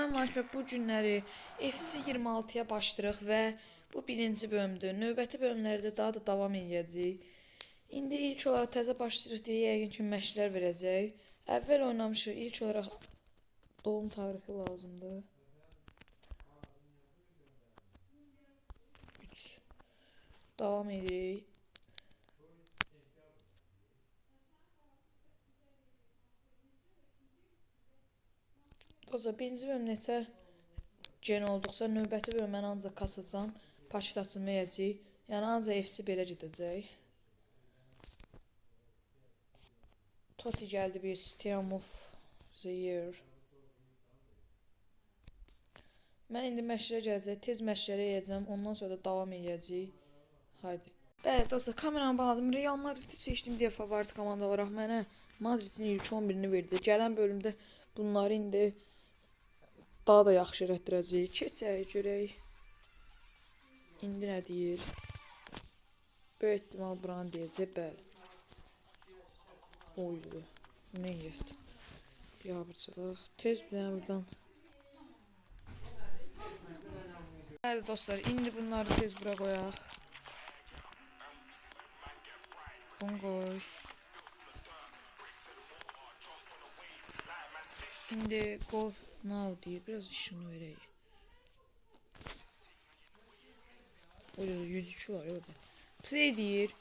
Mən Maşə bu günləri FC 26-ya başlayırıq və bu birinci bölümdür. Növbəti bölümlərdə daha da davam edəcəyik. İndi ilk olaraq təzə başlayırıq deyə yəqin ki məşqlər verəcək. Əvvəl oynamışıq. İlk olaraq doğum tarixi lazımdır. 3. Davam edirik. Doza birinci bölüm neçə gen olduqsa növbəti bölüm mən ancaq kasacam. Paket açılmayacaq. Yəni ancaq FC belə gedəcək. Toti gəldi bir Team of the Year. Mən indi məşqlərə gələcək. Tez məşqlərə edəcəm. Ondan sonra da davam edəcək. Haydi. Bəli dostlar, kameramı bağladım. Real Madrid'i seçdim deyə favorit komanda olaraq mənə Madrid'in ilk 11'ini verdi. Gələn bölümdə bunları indi daha da yaxşı elətdirəcəyik. Keçək, görək. İndi nə deyir? Böyük ehtimal buranı deyəcək, bəli. Oydu. Ne yetdi? Biabırçılıq. Tez bilən buradan. Bəli dostlar, indi bunları tez bura qoyaq. Bunu qoy. İndi qol now deyir, biraz işini verək. Orada 102 var orada. Play deyir.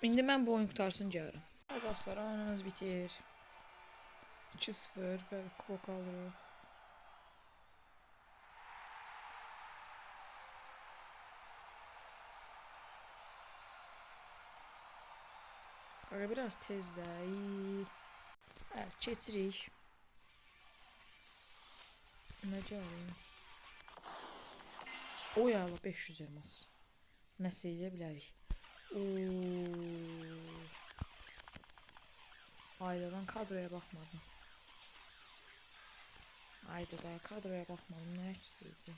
İndi mən bu oyun qutarsın gəlirəm. Dostlar, oyunumuz bitir. 2-0, bəli, kubok alırıq. Biraz tez də. Evet, keçirik. Nə gəlir? O yağla 500 elmas. Nəsə eləyə bilərik. Aydadan kadroya baxmadım. Aydadan kadroya baxmadım. Nə istəyirdi?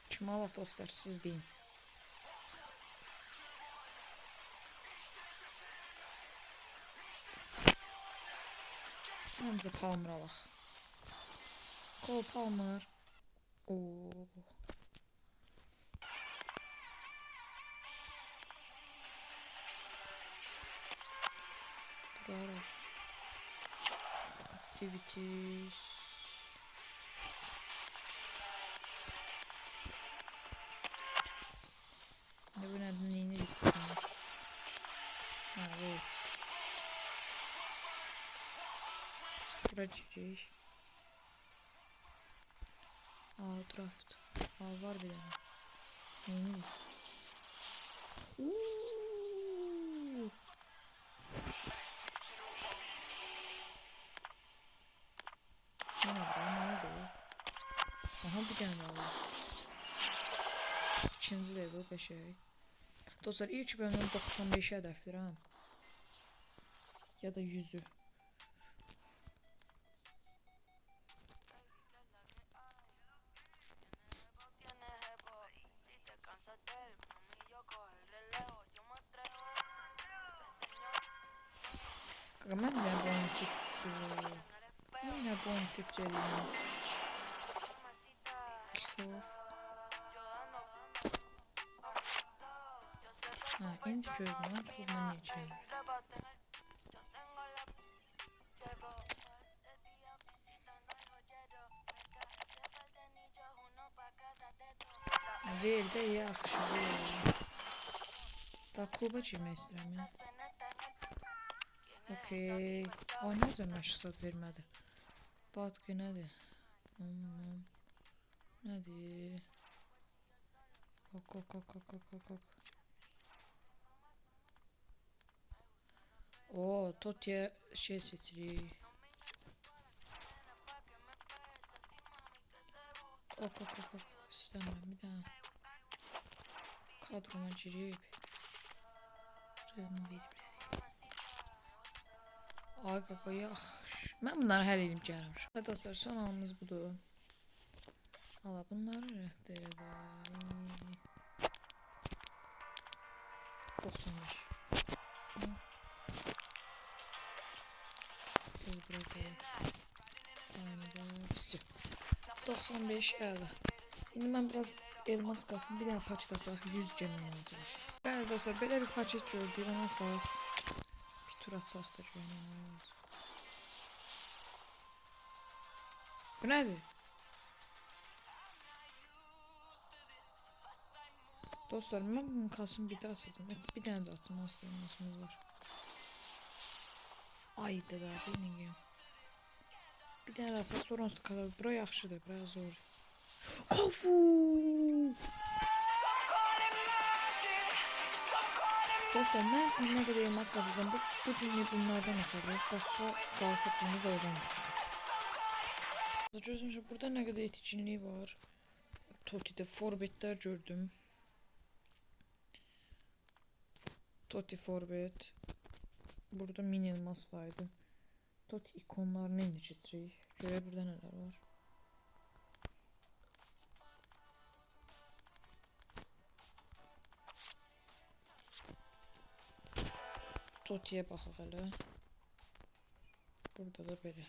Kim alaq dostlar, siz deyin. Məncə Palmer alaq. Cole Palmer. Burada activities. Ne bu nədir, neyini yıkılır? Evet. Bura çəkək. Draft. Var bir dənə. Neyini yıkılır? Aha, bir dənə də alır. İkinci level qəşəng. Dostlar, ilk bölümdən 95 hədəf verirəm. Ya da 100'ü. Mən nə bu oyun Türkçəliyim. İndi gördüm, mən klubuna necəyim. Ver də yaxşı, ver. Daha kluba girmək istəyirəm ya. Okey. Oynayacam, məşqsat vermədi. Badqı nədir? Nədir? Ok. Toti'ye şey seçirik. Ok. İstəmirəm, bir dənə. Kadroma girib. Rığımı verib. Ay qaka, yaxşı. Mən bunları həll edib gələm. Və dostlar, son halımız budur. Ala bunları rədd edək. 95. Все. 95 əla. İndi mən biraz elmas qalsın, bir dənə paket asaq, 100 gemim olacaq. Bəli dostlar, belə bir paket gördük, ona asaq. Bir tur atsaq da görünür. Bu nədir? Dostlar, mən bunun kasını bir də asacağım. Bir dənə də açım, elmasımız var. Ayda da, bilmiyim. Bir dənə də asaq, sonra onsuz da kadar. Bura yaxşıdır, bura zor. Kafu! Dostlar, mən nə qədər elmas qazanacağım, bu günlük bunlardan asacaq. Başqa qalsa bunumuz oradan asacaq. Gözünüzü, burada nə qədər eticinliyi var. Toti'de forbetlər gördüm. Toti forbet. Burada mini elmas vardı. Toti ikonlarını indi keçirik. Görək burada nələr var. Toti'ye baxaq hələ. Burada da belə.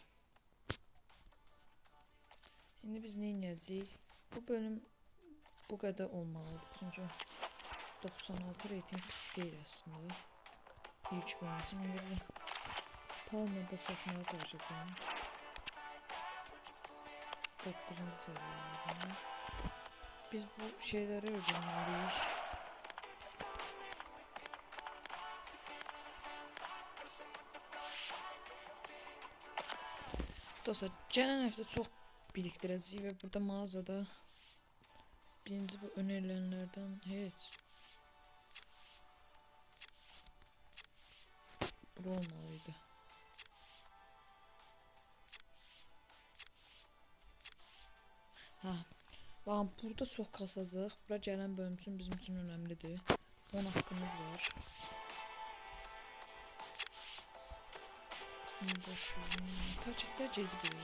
İndi biz nə edəcəyik? Bu bölüm bu qədər olmalıdır. Çünki 96 reyting pis deyil əslində. İlk bölüm üçün indi Palmer'da satmaya çalışacağım. 9-cu səviyyələrdə. Biz bu şeyləri öyrənməliyik. Dostlar, gələn həftə çox birikdirəcəyik və burada mağazada birinci bu önerilenlərdən heç bu olmalıydı. Baxın, burada çox kasacaq. Bura gələn bölüm üçün bizim üçün önəmlidir. 10 haqqımız var. Paketlər gedir.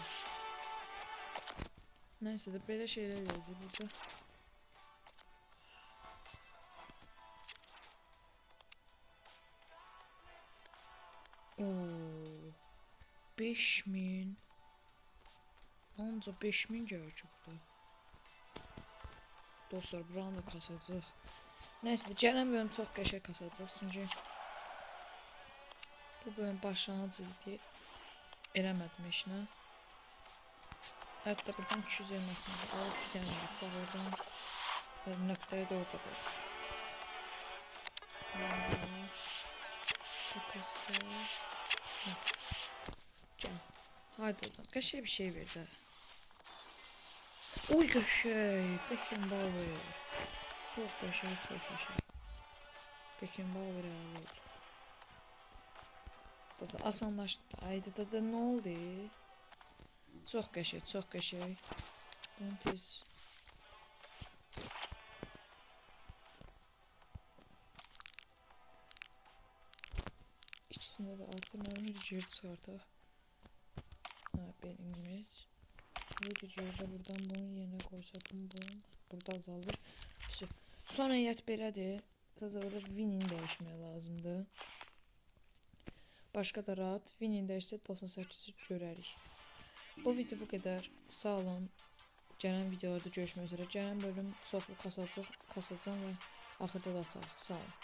Neyse de böyle şeyler yazıyor burada. Oo, 5000. Ancaq 5000 gəlir burada. Dostlar, buranı da kasacaq. Neyse de gələn bölüm çox qəşəng kasacaq. Çünki bu bölüm başlanğıc idi. Eləmədim işinə. Hətta buradan 200 elmasımızı alıp bir dənə açaq oradan. Və nöqtəyə də orada qoyaq. Gəl. Haydi o zaman. Qəşəng bir şey ver də. Oy qəşəng. Beckenbauer. Çox qəşəng, çox qəşəng. Beckenbauer əla oldu. Asanlaşdı. Ayda da nə oldu? Çox qəşəng, çox qəşəng. Bunu tez İkisində də artıq mövcud geri çıxartaq. Benimiz. Bu yerdə buradan bunu yerine qoysaq, bunu burada azaldır. Son heyət belədir. Sadəcə burada winning dəyişmək lazımdır. Başqa da rahat. Winning dəyişsə 98'i görərik. Bu video bu qədər. Sağ olun. Gələn videolarda görüşmək üzrə. Gələn bölüm çoxlu kasacağım və axırda da açaq. Sağ olun.